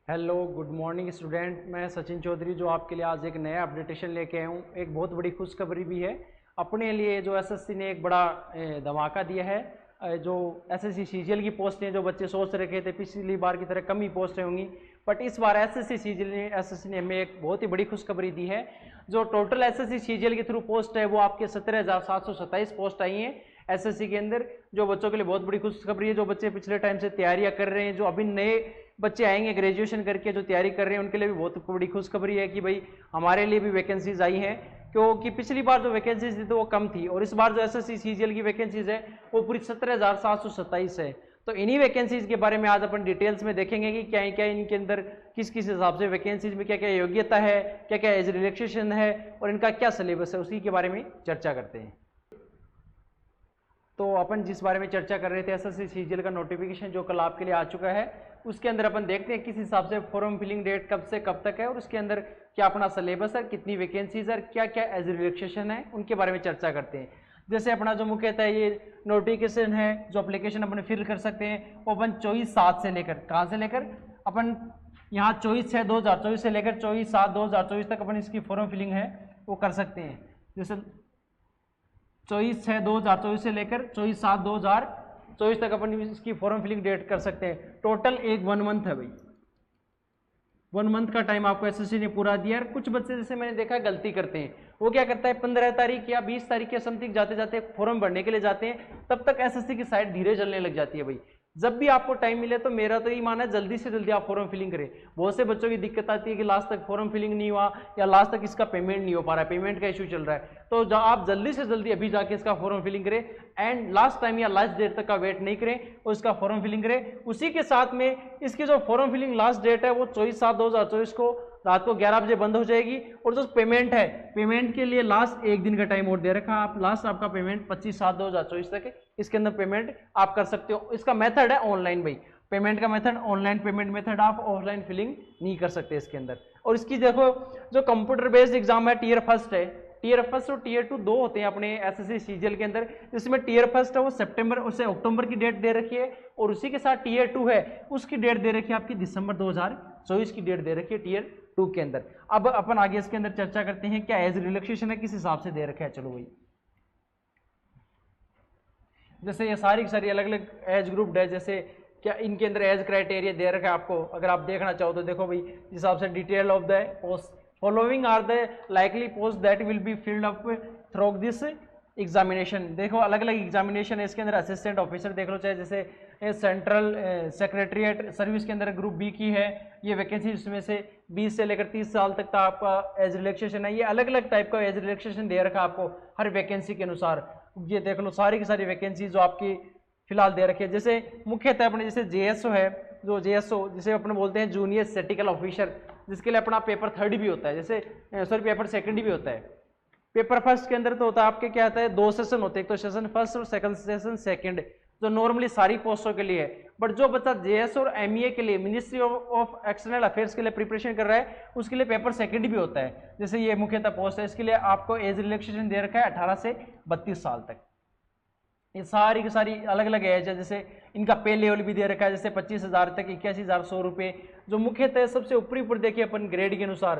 Hello good morning student. मैं सचिन चौधरी जो आपके लिए आज एक नया अपडेटेशन लेके आया हूँ। एक बहुत बड़ी खुशखबरी भी है अपने लिए। जो एसएससी ने एक बड़ा धमाका दिया है। जो एसएससी सीजीएल की पोस्टें जो बच्चे सोच रखे थे पिछली बार की तरह कम ही पोस्टें होंगी, बट इस बार एसएससी ने हमें एक बहुत ही बड़ी खुशखबरी दी है। जो टोटल एसएससी सीजीएल के थ्रू पोस्ट है वो आपके 17,727 पोस्ट आई हैं एसएससी के अंदर, जो बच्चों के लिए बहुत बड़ी खुशखबरी है। जो बच्चे पिछले टाइम से तैयारियां कर रहे हैं, जो अभी नए बच्चे आएंगे ग्रेजुएशन करके जो तैयारी कर रहे हैं, उनके लिए भी बहुत बड़ी खुशखबरी है कि भाई हमारे लिए भी वैकेंसीज आई हैं। क्योंकि पिछली बार जो वैकेंसीज थी तो वो कम थी, और इस बार जो एसएससी सीजीएल की वैकेंसीज है वो पूरी 17,727 है। तो इन्हीं वैकेंसीज के बारे में आज अपन डिटेल्स में देखेंगे कि क्या क्या इनके अंदर किस किस हिसाब से वैकेंसीज में क्या क्या योग्यता है, क्या क्या एज रिलैक्सेशन है और इनका क्या सिलेबस है, उसी के बारे में चर्चा करते हैं। तो अपन जिस बारे में चर्चा कर रहे थे एसएससी सीजीएल का नोटिफिकेशन जो कल आपके लिए आ चुका है, उसके अंदर अपन देखते हैं किस हिसाब से फॉर्म फिलिंग डेट कब से कब तक है और उसके अंदर क्या अपना सिलेबस है, कितनी वैकेंसीज है, क्या क्या एज रिलैक्सेशन है, उनके बारे में चर्चा करते हैं। जैसे अपना जो मुख्यतः ये नोटिफिकेशन है, जो एप्लीकेशन अपन फिल कर सकते हैं वो अपन 24/7 से लेकर, कहाँ से लेकर, अपन यहाँ 24/6/2024 से लेकर 24/7/2024 तक अपन इसकी फॉर्म फिलिंग है वो कर सकते हैं। जैसे 24/6/2024 से लेकर 24/7/2024 तक अपन इसकी फॉर्म फिलिंग डेट कर सकते हैं। टोटल एक 1 मंथ है भाई, 1 मंथ का टाइम आपको एसएससी ने पूरा दिया। कुछ बच्चे जैसे मैंने देखा गलती करते हैं, वो क्या करता है 15 तारीख या 20 तारीख के समथिंग जाते जाते फॉर्म भरने के लिए जाते हैं, तब तक एसएससी की साइट धीरे चलने लग जाती है। भाई जब भी आपको टाइम मिले तो मेरा तो ये मानना है जल्दी से जल्दी आप फॉर्म फिलिंग करें। बहुत से बच्चों की दिक्कत आती है कि लास्ट तक फॉर्म फिलिंग नहीं हुआ या लास्ट तक इसका पेमेंट नहीं हो पा रहा है, पेमेंट का इशू चल रहा है। तो आप जल्दी से जल्दी अभी जाके इसका फॉर्म फिलिंग करें एंड लास्ट टाइम या लास्ट डेट तक का वेट नहीं करें और इसका फॉर्म फिलिंग करें। उसी के साथ में इसकी जो फॉर्म फिलिंग लास्ट डेट है वो 24/7/2024 को रात को 11 बजे बंद हो जाएगी। और जो पेमेंट है, पेमेंट के लिए लास्ट एक दिन का टाइम और दे रखा है। आप लास्ट आपका पेमेंट 25/7/2024 तक है, इसके अंदर पेमेंट आप कर सकते हो। इसका मेथड है ऑनलाइन भाई, पेमेंट का मेथड ऑनलाइन पेमेंट मेथड, आप ऑफलाइन फिलिंग नहीं कर सकते इसके अंदर। और इसकी देखो जो कंप्यूटर बेस्ड एग्जाम है टीयर फर्स्ट है, टीयर फर्स्ट और टीयर 2 दो होते हैं अपने एसएससी सीजीएल के अंदर। जिसमें टीयर फर्स्ट है वो सितंबर उसे अक्टूबर की डेट दे रखी है, और उसी के साथ टीयर 2 है उसकी डेट दे रखी है आपकी दिसंबर 2024 की डेट दे रखी है टीयर 2 के अंदर। अब अपन आगे इसके अंदर चर्चा करते हैं क्या एज रिलैक्सेशन है, किस हिसाब से दे रखा है। चलो भाई जैसे ये सारी की सारी अलग अलग एज ग्रुप है, जैसे क्या इनके अंदर एज क्राइटेरिया दे रखा है आपको। अगर आप देखना चाहो तो देखो भाई जिस हिसाब से detail of the post following are the likely post that will be filled up through this examination. देखो अलग अलग एग्जामिनेशन है इसके अंदर। असिस्टेंट ऑफिसर देख लो, चाहे जैसे सेंट्रल सेक्रेटरीट सर्विस के अंदर ग्रुप बी की है ये वैकेंसी, इसमें से 20 से लेकर 30 साल तक का आपका एज रिलैक्सेशन है। ये अलग अलग टाइप का एज रिलैक्सेशन दे रखा है आपको हर वैकेंसी के अनुसार। ये देख लो सारी की सारी वैकेंसी जो आपकी फिलहाल दे रखी है। जैसे मुख्यतः अपने जैसे जेएसओ है, जो जेएसओ जिसे अपने बोलते हैं जूनियर स्टैटिकल ऑफिसर, जिसके लिए अपना पेपर 3rd भी होता है, जैसे सॉरी पेपर 2nd भी होता है। पेपर फर्स्ट के अंदर तो होता है आपके क्या होता है 2 सेशन होते हैं, एक तो सेशन फर्स्ट और सेशन सेकंड, जो नॉर्मली सारी पोस्टों के लिए है। बट जो बच्चा जेएस और एमईए के लिए मिनिस्ट्री ऑफ एक्सटर्नल अफेयर्स के लिए प्रिपरेशन कर रहा है उसके लिए पेपर 2nd भी होता है। जैसे ये मुख्यतः पोस्ट है, इसके लिए आपको एज रिलैक्सेशन दे रखा है 18 से 32 साल तक। ये सारी की सारी अलग अलग एज है। जैसे इनका पे लेवल भी दे रखा है, जैसे 25,000 तक 81,100 रुपये। जो मुख्यतः सबसे ऊपरी ऊपर देखिए अपन ग्रेड के अनुसार,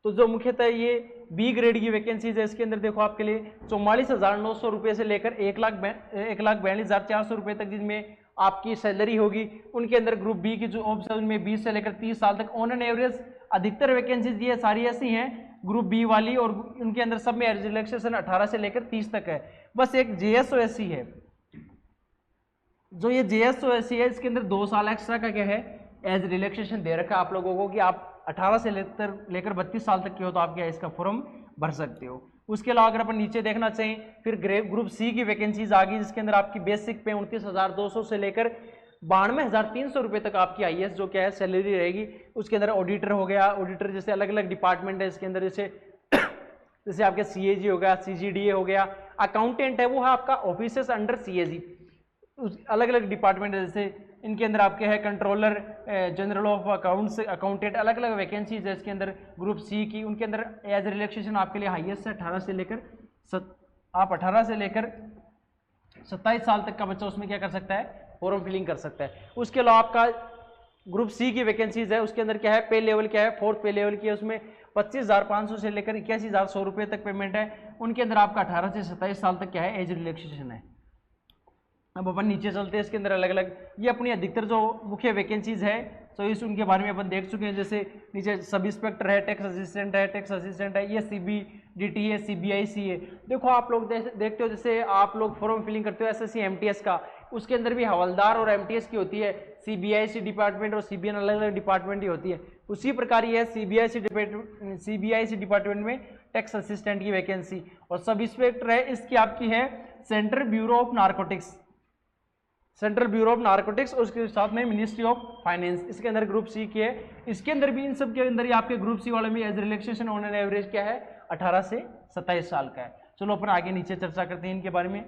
तो जो मुख्यतः ये बी ग्रेड की वैकेंसीज है इसके अंदर देखो आपके लिए 44,900 रुपये से लेकर 1,42,400 रुपये तक जिनमें आपकी सैलरी होगी। उनके अंदर ग्रुप बी की जो ऑप्शन में 20 से लेकर 30 साल तक ऑन एन एवरेज अधिकतर वैकेंसीज ये सारी ऐसी हैं ग्रुप बी वाली, और उनके अंदर सब में रिलैक्सेशन 18 से लेकर 30 तक है। बस एक जेएसओएससी है, जो ये जेएसओएससी है इसके अंदर 2 साल एक्स्ट्रा का क्या है एज रिलैक्सेशन दे रखा है आप लोगों को कि आप 18 से लेकर 32 साल तक के हो तो आप क्या इसका फॉर्म भर सकते हो। उसके अलावा अगर अपन नीचे देखना चाहें फिर ग्रुप सी की वैकेंसीज आ गई, जिसके अंदर आपकी बेसिक पे 29,200 से लेकर 92,300 रुपये तक आपकी आईएएस जो क्या है सैलरी रहेगी। उसके अंदर ऑडिटर हो गया, ऑडिटर जैसे अलग अलग डिपार्टमेंट है इसके अंदर, जैसे आपके सीएजी हो गया, सीजीडीए हो गया। अकाउंटेंट है वो है आपका ऑफिसर्स अंडर सीएजी, अलग अलग डिपार्टमेंट है। जैसे इनके अंदर आपके है controller, general of accounts, accountant, अलग अलग वैकेंसीज है इसके अंदर ग्रुप सी की। उनके अंदर एज रिलैक्सेशन आपके लिए हाईएस्ट है 18 से लेकर 27 साल तक का बच्चा उसमें क्या कर सकता है फॉर्म फिलिंग कर सकता है। उसके अलावा आपका ग्रुप सी की वैकेंसीज है उसके अंदर क्या है, पे लेवल क्या है, 4th पे लेवल की है, उसमें 25,500 से लेकर 81,100 रुपये तक पेमेंट है। उनके अंदर आपका 18 से 27 साल तक क्या है, एज रिलैक्सेशन है। अब अपन नीचे चलते हैं, इसके अंदर अलग अलग ये अपनी अधिकतर जो मुख्य वैकेंसीज है तो इस उनके बारे में अपन देख चुके हैं। जैसे नीचे सब इंस्पेक्टर है, टैक्स असिस्टेंट है, टैक्स असिस्टेंट है, ये CBDT है, CBIC है। देखो आप लोग देखते हो, जैसे आप लोग फॉर्म फिलिंग करते हो SSC MTS का, उसके अंदर भी हवलदार और MTS की होती है, CBIC डिपार्टमेंट और CBN अलग अलग डिपार्टमेंट की होती है। उसी प्रकार ये CBIC डिपार्टमेंट में टैक्स असिस्टेंट की वैकेंसी, और सब इंस्पेक्टर है इसकी आपकी है central bureau of narcotics, central bureau of narcotics, और उसके साथ में मिनिस्ट्री ऑफ फाइनेंस, इसके अंदर ग्रुप सी की है। इसके अंदर भी इन सब के अंदर ही आपके ग्रुप सी वाले में age relaxation on an average क्या है, 18 से 27 साल का है। चलो अपन आगे नीचे चर्चा करते हैं इनके बारे में।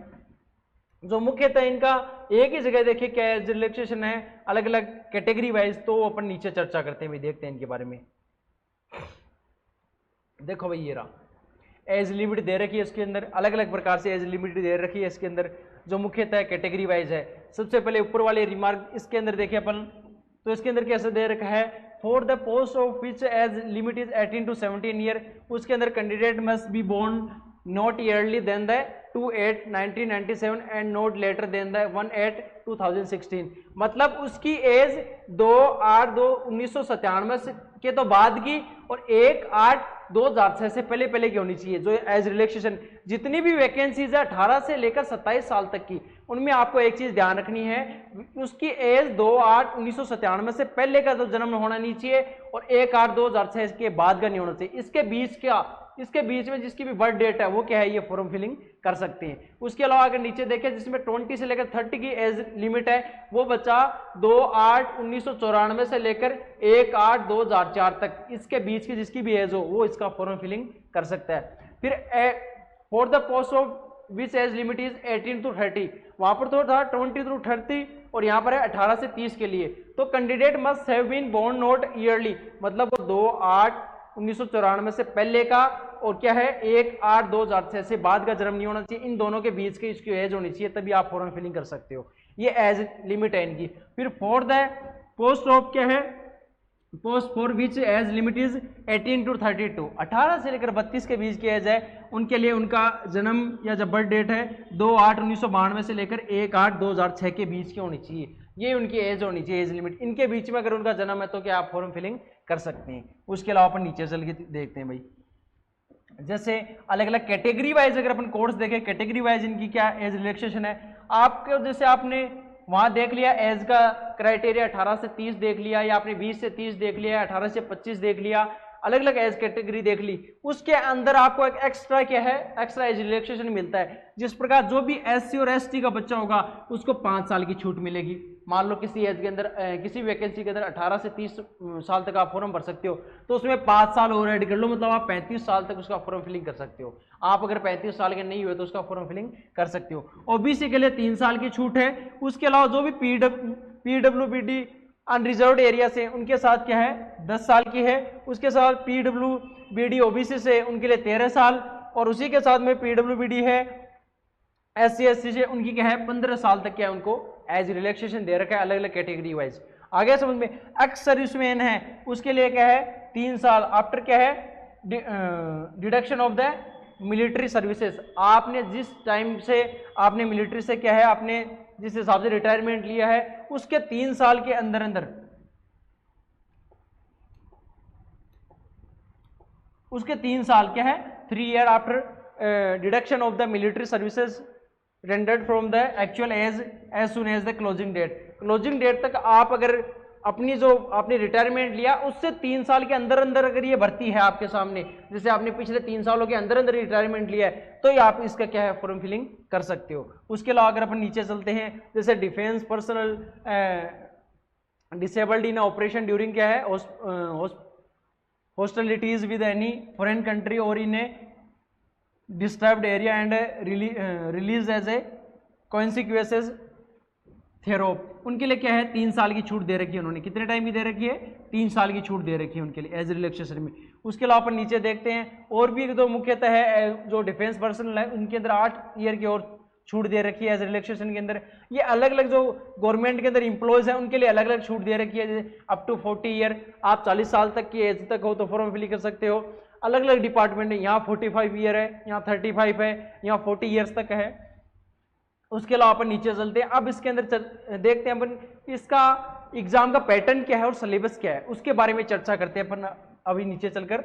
जो मुख्यतः इनका एक ही जगह देखिए क्या एज रिलैक्सेशन है, अलग अलग कैटेगरी वाइज, तो अपन नीचे चर्चा करते हैं भाई, देखते हैं इनके बारे में। देखो भाई ये रहा एज लिमिट दे रखी है, इसके अंदर अलग अलग प्रकार से एज लिमिट दे रखी है। इसके अंदर जो मुख्यतः कैटेगरी वाइज है, सबसे पहले ऊपर वाले रिमार्क इसके अंदर देखिए अपन, तो इसके अंदर कैसे दे रखा है, for the post of which age limit is 18 to 17 year, उसके अंदर candidate must be born not earlier than the 2/8/1997 and not later than the 1/8/2016। मतलब उसकी एज 2/8/1997 के तो बाद की और 1/8/2006 से पहले पहले की होनी चाहिए। जो एज रिलैक्सेशन जितनी भी वैकेंसीज है 18 से लेकर 27 साल तक की, उनमें आपको एक चीज ध्यान रखनी है, उसकी एज 2/8/1997 से पहले का तो जन्म होना नहीं चाहिए और 1/8/2006 के बाद का नहीं होना चाहिए। इसके बीच में जिसकी भी बर्थ डेट है वो क्या है, ये फॉर्म फिलिंग कर सकते हैं। उसके अलावा अगर नीचे देखें जिसमें 20 से लेकर 30 की एज लिमिट है, वो बच्चा 2/8/1994 से लेकर 1/8/2004 तक, इसके बीच की जिसकी भी एज हो वो इसका फॉर्म फिलिंग कर सकता है। फिर for the post of which age limit is 18 to 30, वहां पर तो था 20 to 30 और यहाँ पर है 18 से 30 के लिए। तो candidate must have been born not earlier, मतलब वो 2/8/1994 से पहले का और क्या है 1/8/2006 से बाद का जन्म नहीं होना चाहिए। इन दोनों के बीच की इसकी एज होनी चाहिए, तभी आप फॉर्म फिलिंग कर सकते हो। ये एज लिमिट है इनकी। फिर फॉर द पोस्ट ऑफ क्या है, post for which age limit is 18 to 32, 18 से लेकर 32 के बीच की एज है, उनके लिए उनका जन्म या जब बर्थ डेट है 2/8/1992 से लेकर 1/8/2006 के बीच की होनी चाहिए। ये उनकी एज होनी चाहिए, एज लिमिट। इनके बीच में अगर उनका जन्म है तो क्या आप फॉर्म फिलिंग कर सकते हैं। उसके अलावा अपन नीचे चल के देखते हैं भाई, जैसे अलग अलग कैटेगरी वाइज अगर अपन कोर्स देखें, कैटेगरी वाइज इनकी क्या एज रिलैक्सेशन है। आपके जैसे आपने वहां देख लिया एज का क्राइटेरिया 18 से 30 देख लिया, या आपने 20 से 30 देख लिया, 18 से 25 देख लिया, अलग अलग एज कैटेगरी देख ली। उसके अंदर आपको एक एक्स्ट्रा क्या है, एक्स्ट्रा एज रिलैक्सेशन मिलता है। जिस प्रकार जो भी SC और ST का बच्चा होगा उसको 5 साल की छूट मिलेगी। मान लो किसी एज के अंदर किसी वैकेंसी के अंदर 18 से 30 साल तक आप फॉर्म भर सकते हो, तो उसमें 5 साल और ऐड कर लो, मतलब आप 35 साल तक उसका फॉर्म फिलिंग कर सकते हो। आप अगर 35 साल के नहीं हुए तो उसका फॉर्म फिलिंग कर सकते हो। OBC के लिए 3 साल की छूट है। उसके अलावा जो भी PWBD अनरिजर्व्ड एरिया से उनके साथ क्या है 10 साल की है। उसके साथ PWBD OBC से उनके लिए 13 साल, और उसी के साथ में PWBD है SC ST से उनकी क्या है 15 साल तक क्या है उनको एज रिलैक्सेशन दे रखा है, अलग अलग कैटेगरी वाइज। आगे समझ में। एक्स सर्विसमैन है उसके लिए क्या है 3 साल आफ्टर क्या है deduction of the military services. आपने जिस टाइम से आपने मिलिट्री से क्या है आपने जिस हिसाब से रिटायरमेंट लिया है उसके 3 साल के अंदर अंदर उसके 3 साल क्या है 3 year after deduction of the military services rendered from the actual age सुन as the closing date. Closing date तक आप अगर अपनी जो आपने रिटायरमेंट लिया उससे 3 साल के अंदर अंदर अगर ये भर्ती है आपके सामने, जैसे आपने पिछले 3 सालों के अंदर अंदर रिटायरमेंट लिया है, तो ये आप इसका क्या है फॉर्म फिलिंग कर सकते हो। उसके अलावा अगर अपन नीचे चलते हैं, जैसे defence personnel disabled in operation during क्या है hostilities with any foreign country or in a disturbed area and release as a consequences thereof. उनके लिए क्या है 3 साल की छूट दे रखी है उन्होंने। कितने टाइम की दे रखी है 3 साल की छूट दे रखी है उनके लिए एज रिलैक्सेशन में। उसके अलावा अपन नीचे देखते हैं और भी एक दो मुख्यतः है जो डिफेंस पर्सनल है उनके अंदर 8 ईयर की और छूट दे रखी है एज रिलैक्सेशन के अंदर। ये अलग अलग जो गवर्नमेंट के अंदर एम्प्लॉयज हैं उनके लिए अलग अलग छूट दे रखी है, जैसे अप टू 40 ईयर, आप 40 साल तक की एज तक हो तो फॉर्म फिल कर सकते हो। अलग अलग डिपार्टमेंट है, यहाँ 45 ईयर है, यहाँ 35 है, यहाँ 40 ईयर्स तक है। उसके अलावा अपन नीचे चलते हैं, अब इसके अंदर देखते हैं अपन इसका एग्जाम का पैटर्न क्या है और सिलेबस क्या है, उसके बारे में चर्चा करते हैं अपन अभी नीचे चलकर।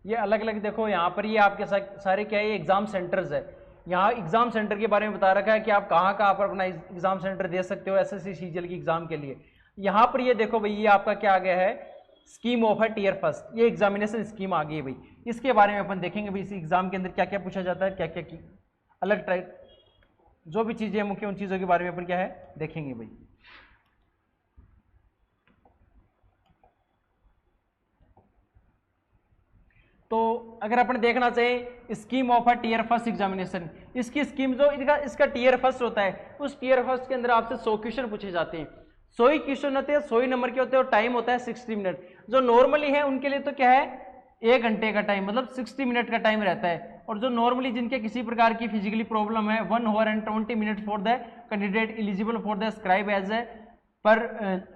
ये अलग अलग देखो यहाँ पर ये आपके सारे क्या है एग्जाम सेंटर्स है। यहाँ एग्जाम सेंटर के बारे में बता रखा है कि आप कहाँ कहाँ पर अपना एग्जाम सेंटर दे सकते हो एसएससी सीजीएल की एग्जाम के लिए। यहाँ पर ये देखो भाई, ये आपका क्या आ गया है, स्कीम ऑफ है टियर फर्स्ट, ये एग्जामिनेशन स्कीम आ गई है भाई। इसके बारे में अपन देखेंगे भाई इस एग्जाम के अंदर क्या क्या पूछा जाता है, क्या क्या की अलग टाइप जो भी चीजें मुख्य उन चीजों के बारे में अपन क्या है देखेंगे भाई। तो अगर अपन देखना चाहें scheme of a tier first examination, इसकी स्कीम जो इसका टीयर फर्स्ट होता है, उस टीयर फर्स्ट के अंदर आपसे 100 क्वेश्चन पूछे जाते हैं। 100 ही क्वेश्चन होते हैं, 100 ही नंबर के होते हैं और टाइम होता है 60 मिनट। जो नॉर्मली है उनके लिए तो क्या है 1 घंटे का टाइम, मतलब 60 मिनट का टाइम रहता है। और जो नॉर्मली जिनके किसी प्रकार की फिजिकली प्रॉब्लम है 1 hour and 20 minutes for the candidate eligible for the scribe as a per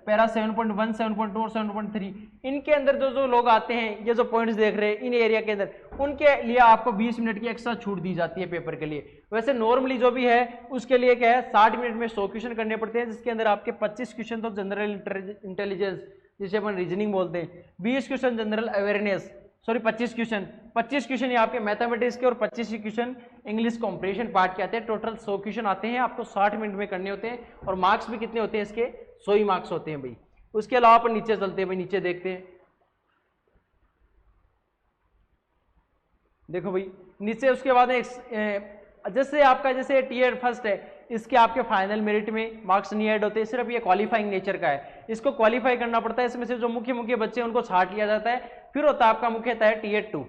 para 7.1, 7.2 और 7.3। इनके अंदर जो लोग आते हैं, ये जो पॉइंट्स देख रहे हैं इन एरिया के अंदर, उनके लिए आपको 20 मिनट की एक्स्ट्रा छूट दी जाती है पेपर के लिए। वैसे नॉर्मली जो भी है उसके लिए क्या है 60 मिनट में 100 क्वेश्चन करने पड़ते हैं, जिसके अंदर आपके 25 क्वेश्चन तो जनरल इंटेलिजेंस जिसे अपन रीजनिंग बोलते हैं, 20 question general awareness, sorry 25 question ये आपके मैथमेटिक्स के और 25 क्वेश्चन इंग्लिश कॉम्प्रिहेंशन पार्ट के आते हैं। टोटल 100 क्वेश्चन आते हैं, आपको 60 मिनट में करने होते हैं और मार्क्स भी कितने होते हैं इसके 100 ही मार्क्स होते हैं भाई। उसके अलावा अपन नीचे चलते हैं भाई, नीचे देखते हैं। देखो भाई नीचे उसके बाद जैसे आपका जैसे टीयर फर्स्ट है, इसके आपके फाइनल मेरिट में मार्क्स नहीं ऐड होते, सिर्फ ये क्वालिफाइंग नेचर का है, इसको क्वालिफाई करना पड़ता है। इसमें से जो मुख्य बच्चे हैं उनको छांट लिया जाता है। फिर होता है आपका मुख्यतः है टीयर 2।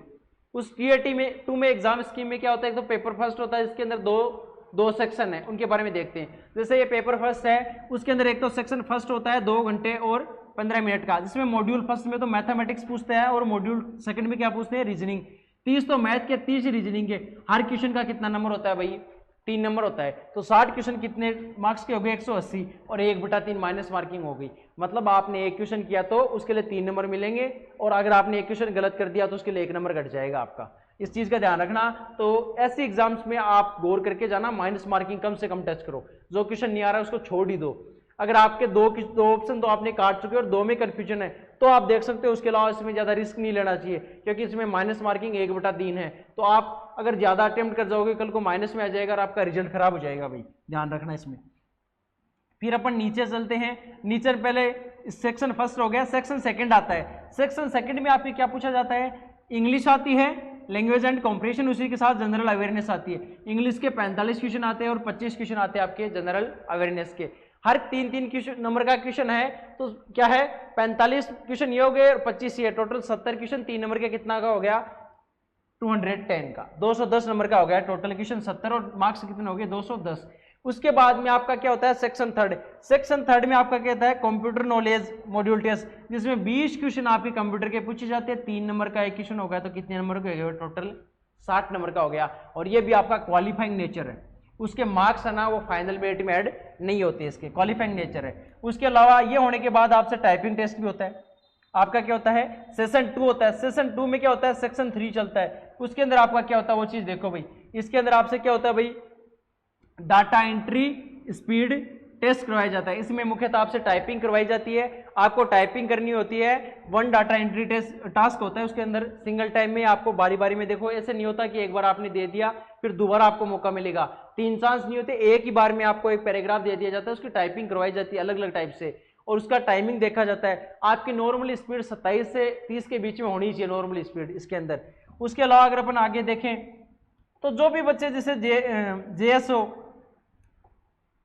उस टीयर 2 में एग्जाम स्कीम में क्या होता है, एक तो पेपर फर्स्ट होता है, इसके अंदर दो सेक्शन है, उनके बारे में देखते हैं। जैसे ये पेपर फर्स्ट है, उसके अंदर एक तो सेक्शन फर्स्ट होता है 2 घंटे और 15 मिनट का, जिसमें मॉड्यूल फर्स्ट में तो मैथमेटिक्स पूछते हैं और मॉड्यूल सेकंड में क्या पूछते हैं रीजनिंग। 30 तो मैथ के, 30 रीजनिंग के। हर क्वेश्चन का कितना नंबर होता है भाई 3 नंबर होता है, तो 60 क्वेश्चन कितने मार्क्स के हो गए 180 और 1/3 माइनस मार्किंग हो गई। मतलब आपने एक क्वेश्चन किया तो उसके लिए 3 नंबर मिलेंगे और अगर आपने एक क्वेश्चन गलत कर दिया तो उसके लिए 1 नंबर घट जाएगा आपका। इस चीज का ध्यान रखना। तो ऐसे एग्जाम्स में आप गौर करके जाना, माइनस मार्किंग कम से कम टच करो, जो क्वेश्चन नहीं आ रहा है उसको छोड़ ही दो। अगर आपके दो ऑप्शन तो आपने काट चुके और 2 में कंफ्यूजन है तो आप देख सकते हो। उसके अलावा इसमें ज्यादा रिस्क नहीं लेना चाहिए क्योंकि इसमें माइनस मार्किंग 1/3 है, तो आप अगर ज्यादा अटेम्प्ट कर जाओगे कल को माइनस में आ जाएगा और आपका रिजल्ट खराब हो जाएगा भाई, ध्यान रखना इसमें। फिर अपन नीचे चलते हैं। नीचे पहले सेक्शन फर्स्ट हो गया, सेक्शन सेकंड आता है। सेक्शन सेकंड में आपके क्या पूछा जाता है, इंग्लिश आती है, लैंग्वेज एंड कॉम्प्रिहेंशन, उसी के साथ जनरल अवेयरनेस आती है। इंग्लिश के 45 क्वेश्चन आते हैं और 25 क्वेश्चन आते हैं आपके जनरल अवेयरनेस के। हर 3-3 क्वेश्चन नंबर का क्वेश्चन है, तो क्या है 45 क्वेश्चन ये हो गए और 25 ये, टोटल 70 क्वेश्चन 3 नंबर के कितना का हो गया 210 का, 210 नंबर का हो गया टोटल क्वेश्चन 70 और मार्क्स कितने हो गए 210। उसके बाद में आपका क्या होता है सेक्शन थर्ड। सेक्शन थर्ड में आपका क्या होता है कंप्यूटर नॉलेज मॉड्यूल टेस्ट, जिसमें 20 क्वेश्चन आपके कंप्यूटर के पूछे जाते हैं। 3 नंबर का एक क्वेश्चन हो गया तो कितने नंबर का हो गया टोटल 60 नंबर का हो गया और ये भी आपका क्वालिफाइंग नेचर है। उसके मार्क्स है ना वो फाइनल मेरिट में ऐड नहीं होते, इसके क्वालिफाइंग नेचर है। उसके अलावा ये होने के बाद आपसे टाइपिंग टेस्ट भी होता है। आपका क्या होता है सेशन 2 होता है। सेशन 2 में क्या होता है सेक्शन 3 चलता है। उसके अंदर आपका क्या होता है वो चीज देखो भाई। इसके अंदर आपसे क्या होता है भाई डाटा एंट्री स्पीड टेस्ट करवाया जाता है। इसमें मुख्यतः आपसे टाइपिंग करवाई जाती है, आपको टाइपिंग करनी होती है। 1 डाटा एंट्री टेस्ट टास्क होता है, उसके अंदर सिंगल टाइम में आपको बारी बारी में, देखो ऐसे नहीं होता कि एक बार आपने दे दिया फिर दोबारा आपको मौका मिलेगा, 3 चांस नहीं होते, एक ही बार में आपको एक पैराग्राफ दे दिया जाता है, उसकी टाइपिंग करवाई जाती है अलग अलग टाइप से और उसका टाइमिंग देखा जाता है। आपकी नॉर्मल स्पीड 27 से 30 के बीच में होनी चाहिए नॉर्मल स्पीड इसके अंदर। उसके अलावा अगर अपन आगे देखें तो जो भी बच्चे जैसे JSO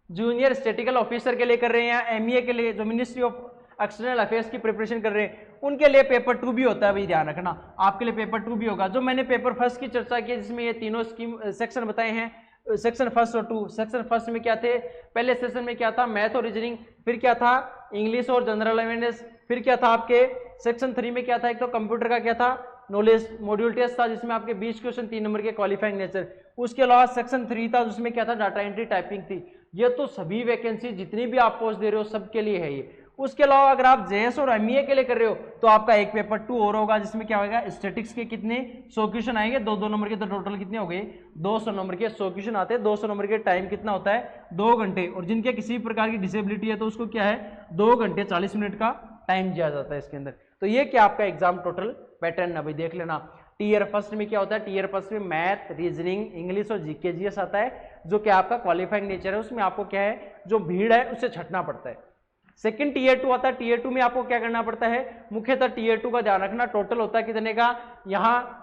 जूनियर स्टैटिकल ऑफिसर के लिए कर रहे हैं या MEA के लिए जो मिनिस्ट्री ऑफ एक्सटर्नल अफेयर्स की प्रिपरेशन कर रहे हैं, उनके लिए पेपर 2 भी होता है भाई, ध्यान रखना आपके लिए पेपर 2 भी होगा। जो मैंने पेपर फर्स्ट की चर्चा की जिसमें ये तीनों स्कीम सेक्शन बताए हैं, सेक्शन फर्स्ट और 2। सेक्शन फर्स्ट में क्या थे, पहले सेशन में क्या था, मैथ और रीजनिंग, फिर क्या था इंग्लिश और जनरल अवेयरनेस, फिर क्या था आपके सेक्शन 3 में क्या था, एक तो कंप्यूटर का क्या था नॉलेज मॉड्यूल टेस्ट था जिसमें आपके 20 क्वेश्चन 3 नंबर के क्वालिफाइंग नेचर। उसके अलावा सेक्शन 3 था जिसमें क्या था डाटा एंट्री टाइपिंग थी। ये तो सभी वैकेंसी जितनी भी आप पोस्ट दे रहे हो सबके लिए है ये। उसके अलावा अगर आप जेएस और एमईए के लिए कर रहे हो तो आपका एक पेपर 2 और होगा जिसमें क्या होगा, स्टैटिक्स के कितने 100 क्वेश्चन आएंगे, 2-2 नंबर के, तो टोटल कितने हो गए 200 नंबर के 100 क्वेश्चन आते हैं। 200 नंबर के टाइम कितना होता है 2 घंटे, और जिनके किसी प्रकार की डिसेबिलिटी है तो उसको क्या है 2 घंटे 40 मिनट का टाइम दिया जाता है इसके अंदर। तो ये क्या आपका एग्जाम टोटल पैटर्न है भाई, देख लेना। टीयर फर्स्ट में क्या होता है, टीयर फर्स्ट में मैथ, रीजनिंग, इंग्लिश और जीके जीएस आता है, जो कि आपका क्वालिफाइंग नेचर है, उसमें आपको क्या है जो भीड़ है उससे छटना पड़ता है। सेकंड टीयर 2 आता है, टीयर 2 में आपको क्या करना पड़ता है, मुख्यतः टीयर 2 का ध्यान रखना, टोटल होता है कितने का, यहाँ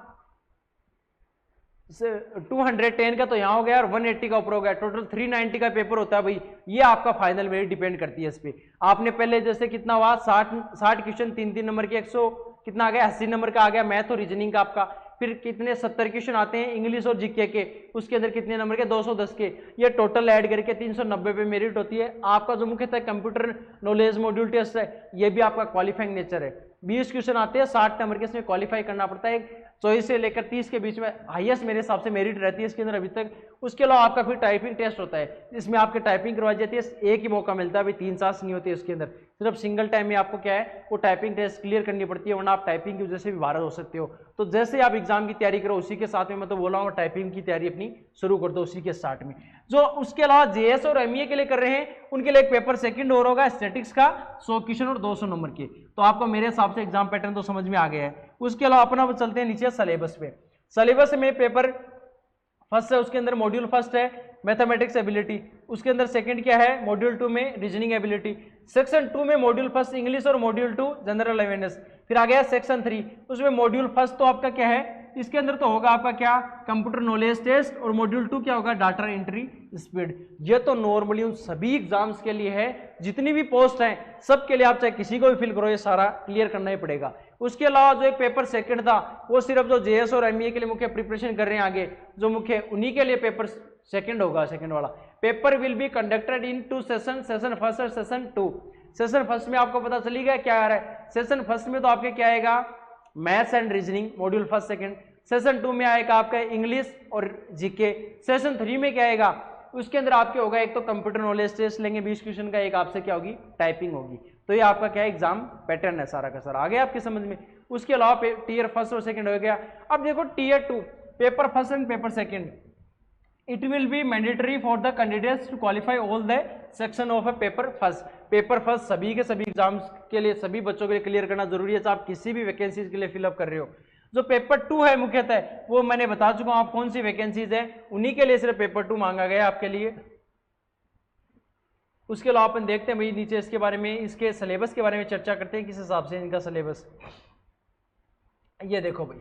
210 का तो यहाँ हो गया और 180 का ऊपर हो गया, टोटल 390 का पेपर होता है भाई। ये आपका फाइनल मेरिट डिपेंड करती है इस पे। आपने पहले जैसे कितना हुआ 60 क्वेश्चन 3-3 नंबर के 100 कितना आ गया 80 नंबर का आ गया मैथ और रीजनिंग का आपका, फिर कितने 70 क्वेश्चन आते हैं इंग्लिश और जीके के, उसके अंदर कितने नंबर के 210 के, ये टोटल ऐड करके 390 पे मेरिट होती है। आपका जो मुख्यतः कंप्यूटर नॉलेज मॉड्यूल टेस्ट है ये भी आपका क्वालिफाइंग नेचर है, 20 क्वेश्चन आते हैं 60 नंबर के, इसमें क्वालिफाई करना पड़ता है। 24 से लेकर 30 के बीच में हाईएस्ट मेरे हिसाब से मेरिट रहती है इसके अंदर अभी तक। उसके अलावा आपका फिर टाइपिंग टेस्ट होता है जिसमें आपके टाइपिंग करवाई जाती है, एक ही मौका मिलता है अभी, 3 साल नहीं होती है उसके अंदर, सिर्फ सिंगल टाइम में आपको क्या है वो टाइपिंग टेस्ट क्लियर करनी पड़ती है, वरना आप टाइपिंग की वजह से भी बाहर हो सकते हो। तो जैसे आप एग्जाम की तैयारी करो उसी के साथ में मैं तो बोला हूँ टाइपिंग की तैयारी अपनी शुरू कर दो उसी के स्टार्ट में। जो उसके अलावा जेएस और एमईए के लिए कर रहे हैं उनके लिए एक पेपर सेकंड और होगा स्टैटिक्स का 100 क्वेश्चन और 200 नंबर के। तो आपको मेरे हिसाब से एग्जाम पैटर्न तो समझ में आ गया है। उसके अलावा अपना चलते हैं नीचे सिलेबस पे। सिलेबस में पेपर फर्स्ट है उसके अंदर मॉड्यूल फर्स्ट है मैथमेटिक्स एबिलिटी, उसके अंदर सेकंड क्या है मॉड्यूल 2 में रीजनिंग एबिलिटी, सेक्शन 2 में मॉड्यूल फर्स्ट इंग्लिश और मॉड्यूल 2 जनरल अवेयरनेस, फिर आ गया सेक्शन 3 उसमें मॉड्यूल फर्स्ट तो आपका क्या है इसके अंदर तो होगा आपका क्या कंप्यूटर नॉलेज टेस्ट, और मॉड्यूल 2 क्या होगा डाटा एंट्री स्पीड। ये तो नॉर्मली उन सभी एग्जाम्स के लिए है, जितनी भी पोस्ट हैं सबके लिए, आप चाहे किसी को भी फिल करो ये सारा क्लियर करना ही पड़ेगा। उसके अलावा जो एक पेपर सेकंड था वो सिर्फ जो जेएस और एमईए के लिए मुख्य प्रिपरेशन कर रहे हैं आगे जो मुख्य उन्हीं के लिए पेपर सेकंड होगा। सेकंड वाला paper will be conducted in 2 session, session first और सेशन 2। सेशन फर्स्ट में आपको पता चली गया क्या आ रहा है, सेशन फर्स्ट में तो आपके क्या आएगा maths and reasoning module first second, session 2 में आएगा आपका इंग्लिश और जीके, सेशन 3 में क्या आएगा उसके अंदर आपके होगा एक तो कंप्यूटर नॉलेज टेस्ट लेंगे 20 क्वेश्चन का, एक आपसे क्या होगी टाइपिंग होगी। तो ये आपका क्या एग्जाम पैटर्न है सारा का सारा, आ गया आपकी समझ में। उसके अलावा टीयर फर्स्ट और सेकंड हो गया। अब देखो tier 2 paper first and paper second, it will be mandatory for the candidates to qualify all the section of a paper first. Paper first सभी के सभी एग्जाम्स के लिए सभी बच्चों के लिए क्लियर करना जरूरी है, चाहे आप किसी भी वैकेंसीज के लिए फिलअप कर रहे हो। जो पेपर 2 है मुख्यतः वो मैंने बता चुका हूं आप कौन सी वैकेंसीज है, उन्हीं के लिए सिर्फ पेपर 2 मांगा गया आपके लिए। उसके अलावा अपन देखते हैं भाई नीचे इसके बारे में, इसके सिलेबस के बारे में चर्चा करते हैं किस हिसाब से इनका सिलेबस। ये देखो भाई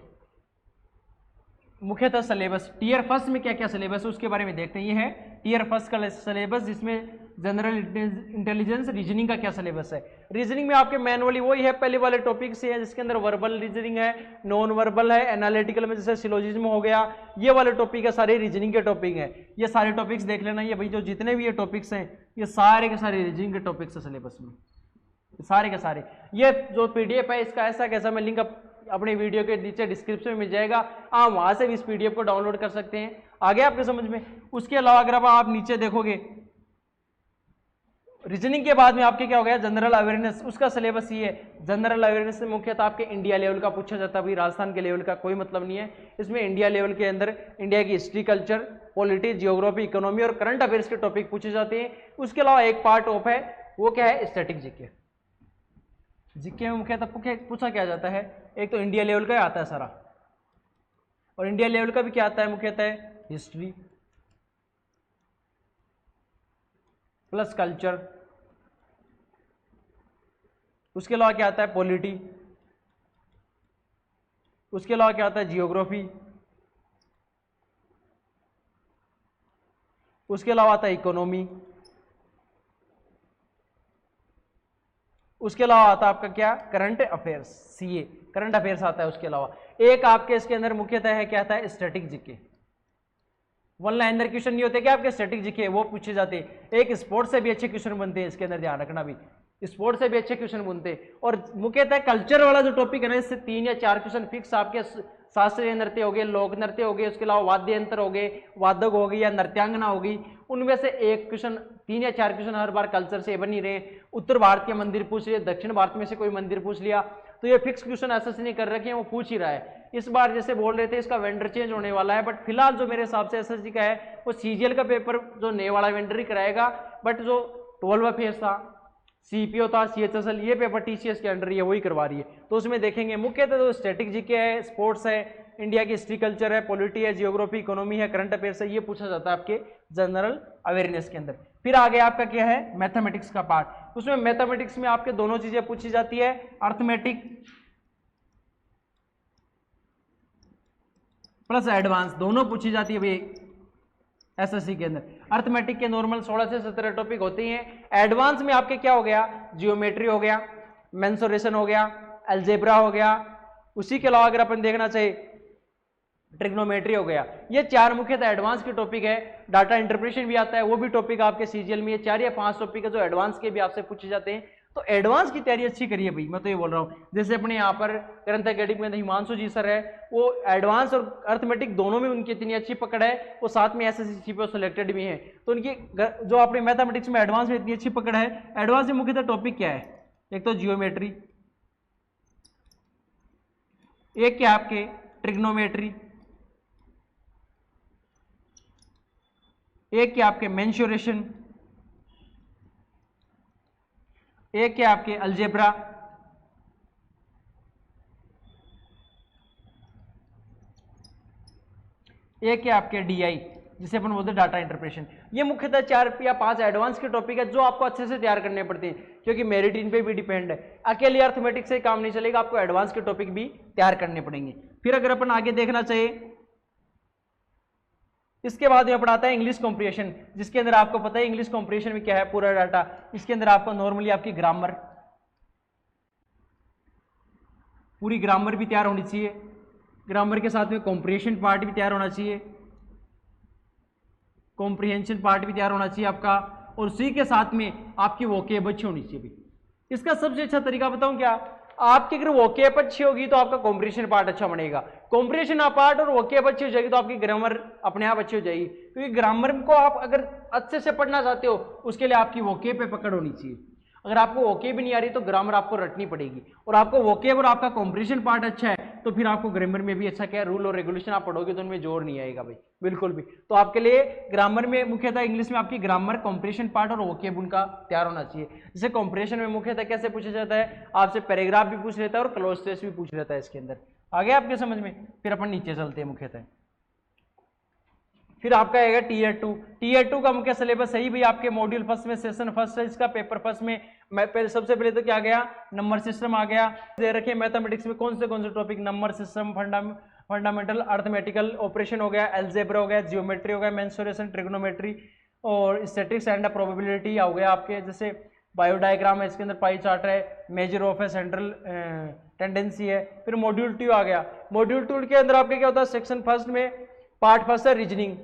मुख्यतः सिलेबस टीयर फर्स्ट में क्या क्या सिलेबस है उसके बारे में देखते हैं। ये है टीयर फर्स्ट का सिलेबस जिसमें जनरल इंटेलिजेंस रीजनिंग का क्या सिलेबस है। रीजनिंग में आपके मैनुअली वही है पहले वाले टॉपिक से है जिसके अंदर वर्बल रीजनिंग है, नॉन वर्बल है, एनालिटिकल में जैसे सिलोजिज्म हो गया, ये वाले टॉपिक है सारे रीजनिंग के टॉपिक है। ये सारे टॉपिक्स देख लेना, ये भाई जो जितने भी ये टॉपिक्स हैं ये सारे के सारे रीजनिंग के टॉपिक्स है सिलेबस में, सारे के सारे। ये जो पीडीएफ है इसका ऐसा कैसा मैं लिंक अपने वीडियो के नीचे डिस्क्रिप्शन में मिल जाएगा, आप वहां से भी इस पीडीएफ को डाउनलोड कर सकते हैं। आगे आपके समझ में। उसके अलावा अगर आप नीचे देखोगे रीजनिंग के बाद में आपके क्या हो गया जनरल अवेयरनेस, उसका सिलेबस ये है। जनरल अवेयरनेस से मुख्यतः आपके इंडिया लेवल का पूछा जाता है, भाई राजस्थान के लेवल का कोई मतलब नहीं है इसमें। इंडिया लेवल के अंदर इंडिया की history, culture, polity, geography, economy और करंट अफेयर्स के टॉपिक पूछे जाते हैं। उसके अलावा एक पार्ट ऑफ है वो क्या है स्टैटिक जीके। जीके में मुख्यतः पूछा क्या जाता है, एक तो इंडिया लेवल का आता है सारा, और इंडिया लेवल का भी क्या आता है मुख्यतः हिस्ट्री प्लस कल्चर। उसके अलावा क्या आता है पॉलिटी, उसके अलावा क्या आता है जियोग्राफी, उसके अलावा आता है इकोनॉमी, उसके अलावा आता है आपका क्या, current affairs, CA current affairs आता है। उसके अलावा एक आपके इसके अंदर मुख्यतः है क्या आता है, static GK. One liner question नहीं होते क्या आपके, स्टैटिक जीके वो पूछे जाते हैं। एक स्पोर्ट्स से भी अच्छे क्वेश्चन बनते हैं, इसके अंदर ध्यान रखना भी, स्पोर्ट्स से भी अच्छे क्वेश्चन बनते हैं। और मुख्यतः कल्चर वाला जो टॉपिक है ना, इससे 3 या 4 क्वेश्चन फिक्स आपके शास्त्रीय नृत्य हो गए, लोक नृत्य हो गए, उसके अलावा वाद्य यंत्र हो गए, वादक हो गई या नृत्यांगना होगी, उनमें से एक क्वेश्चन, 3 या 4 क्वेश्चन हर बार कल्चर से बन ही रहे। उत्तर भारत के मंदिर पूछ लिया, दक्षिण भारत में से कोई मंदिर पूछ लिया, तो ये फिक्स क्वेश्चन एसएससी ने कर रखे हैं, वो पूछ ही रहा है। इस बार जैसे बोल रहे थे इसका वेंडर चेंज होने वाला है, बट फिलहाल जो मेरे हिसाब से एसएससी का है वो सीजीएल का पेपर जो नए वाला वेंडर ही कराएगा, बट जो 12 फेज था, सीपीओ था, सीएचएसएल, ये पेपर टीसीएस के अंडर ही है, वही करवा रही है। तो उसमें देखेंगे मुख्यतः तो स्टैटिक जीके है, स्पोर्ट्स है, इंडिया की हिस्ट्री कल्चर है, पॉलिटी है, जियोग्राफी, इकोनॉमी है, करंट अफेयर्स है, ये पूछा जाता है आपके जनरल अवेयरनेस के अंदर। फिर आगे आपका क्या है, मैथमेटिक्स का पार्ट। उसमें मैथमेटिक्स में आपके दोनों चीजें पूछी जाती है, अर्थमेटिक प्लस एडवांस, दोनों पूछी जाती है भाई एसएससी के अंदर। अर्थमेटिक के नॉर्मल 16 से 17 टॉपिक होते हैं। एडवांस में आपके क्या हो गया, जियोमेट्री हो गया, मेंसुरेशन हो गया, अलजेब्रा हो गया, उसी के अलावा अगर अपन देखना चाहिए ट्रिग्नोमेट्री हो गया। ये 4 मुख्यतः एडवांस के टॉपिक है। डाटा इंटरप्रिटेशन भी आता है, वो भी टॉपिक आपके सीजीएल में 4 या 5 टॉपिक है जो एडवांस के भी आपसे पूछे जाते हैं। तो एडवांस की तैयारी अच्छी करिए भाई, मैं तो ये बोल रहा हूँ। जैसे अपने यहाँ पर ग्रंथ अकेडमी में हिमांशु जी सर है, वो एडवांस और अर्थमेटिक दोनों में उनकी इतनी अच्छी पकड़ है, वो साथ में एसएससी सीपीओ सेलेक्टेड भी है। तो उनकी जो अपने मैथमेटिक्स में एडवांस में इतनी अच्छी पकड़ है। एडवांस में मुख्यतः टॉपिक क्या है, एक तो जियोमेट्री, एक क्या आपके ट्रिग्नोमेट्री, एक क्या आपके मेंसुरेशन, एक क्या आपके अलजेब्रा, एक क्या आपके डीआई, जिसे अपन बोलते हैं डाटा इंटरप्रिटेशन। ये मुख्यतः 4 या 5 एडवांस के टॉपिक है जो आपको अच्छे से तैयार करने पड़ते हैं, क्योंकि मेरिट इन पे भी डिपेंड है। अकेले अर्थमेटिक्स से काम नहीं चलेगा, आपको एडवांस के टॉपिक भी तैयार करने पड़ेंगे। फिर अगर अपन आगे देखना चाहिए, इसके बाद में पढ़ाता है इंग्लिश कॉम्प्रिहेंशन, जिसके अंदर आपको पता है इंग्लिश कॉम्प्रिहेंशन में क्या है पूरा डाटा। इसके अंदर आपको नॉर्मली आपकी ग्रामर, पूरी ग्रामर भी तैयार होनी चाहिए, ग्रामर के साथ में कॉम्प्रिहेंशन पार्ट भी तैयार होना चाहिए, कॉम्प्रिहेंशन पार्ट भी तैयार होना चाहिए आपका, और उसी के साथ में आपकी वोकेब अच्छी होनी चाहिए भी। इसका सबसे अच्छा तरीका बताऊं क्या, आपकी अगर वोकेब अच्छी होगी तो आपका कॉम्प्रिहेंशन पार्ट अच्छा बनेगा, कॉम्प्रिहेंशन पार्ट और वोकेब अच्छी हो जाएगी तो आपकी ग्रामर अपने आप अच्छी हो जाएगी। क्योंकि ग्रामर को आप अगर अच्छे से पढ़ना चाहते हो, उसके लिए आपकी वोकेब पे पकड़ होनी चाहिए। अगर आपको वोकेब भी नहीं आ रही तो ग्रामर आपको रटनी पड़ेगी, और आपको वोकेब और आपका कॉम्प्रिहेंशन पार्ट अच्छा है तो फिर आपको ग्रामर में भी अच्छा क्या रूल और रेगुलेशन आप पढ़ोगे तो उनमें जोर नहीं आएगा भाई, बिल्कुल भी। तो आपके लिए ग्रामर में मुख्यतः इंग्लिश में आपकी ग्रामर, कॉम्प्रिहेंशन पार्ट और वोकेब उनका तैयार होना चाहिए। जैसे कॉम्प्रिहेंशन में मुख्यतः कैसे पूछा जाता है, आपसे पैराग्राफ भी पूछ लेता है और क्लोज टेस्ट भी पूछ लेता है इसके अंदर। आगे आपके समझ में, फिर अपन नीचे चलते हैं मुख्यतः। फिर आपका आएगा टीयर 2 का मुख्य सिलेबस सही भाई, आपके मॉड्यूल फर्स्ट में सेशन फर्स्ट है इसका, पेपर फर्स्ट में सबसे पहले तो क्या आ गया, नंबर सिस्टम आ गया। दे रखे मैथमेटिक्स में कौन से topic, number system, fundamental arithmetical operation हो गया, अलजेब्रा हो गया, जियोमेट्री हो गया, मेंसुरेशन, ट्रिग्नोमेट्री और स्टैटिस्टिक्स एंड प्रोबेबिलिटी हो गया आपके। जैसे बायोडायग्राम है, इसके अंदर पाई चार्ट है, मेजर ऑफ है, सेंट्रल टेंडेंसी है। फिर मॉड्यूल 2 आ गया, मॉड्यूल 2 के अंदर आपके क्या होता है, सेक्शन फर्स्ट में पार्ट फर्स्ट है रीजनिंग,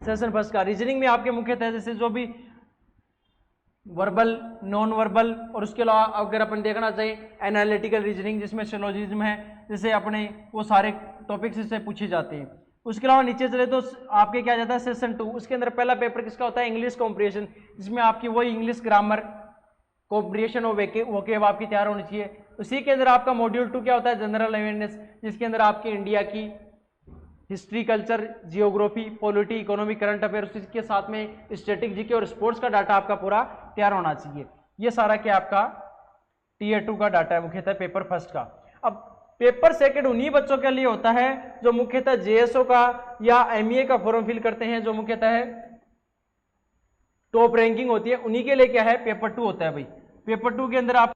सेशन फर्स्ट का रीजनिंग में आपके मुख्यतः जैसे जो भी वर्बल, नॉन वर्बल, और उसके अलावा अगर अपन देखना चाहिए एनालिटिकल रीजनिंग जिसमें सिलोजिज्म है, जैसे अपने वो सारे टॉपिक्स इससे पूछे जाते हैं। उसके अलावा नीचे चले तो आपके क्या जाता है सेशन 2, उसके अंदर पहला पेपर किसका होता है, इंग्लिश कॉम्प्रिहेंशन, जिसमें आपकी वही इंग्लिश ग्रामर, कॉम्प्रिहेंशन और वोकेब आपकी तैयार होनी चाहिए। उसी के अंदर आपका मॉड्यूल 2 क्या होता है, जनरल अवेयरनेस, जिसके अंदर आपकी इंडिया की history culture, geography, polity, economy, current affairs के साथ में स्टैटिक जीके और स्पोर्ट्स का डाटा आपका पूरा तैयार होना चाहिए। ये सारा क्या आपका टीयर 2 का डाटा है मुख्यतः पेपर फर्स्ट का। अब पेपर सेकंड उन्हीं बच्चों के लिए होता है जो मुख्यतः जेएसओ का या एमईए का फॉर्म फिल करते हैं, जो मुख्यतः है टॉप रैंकिंग होती है, उन्हीं के लिए क्या है पेपर 2 होता है भाई। पेपर 2 के अंदर आप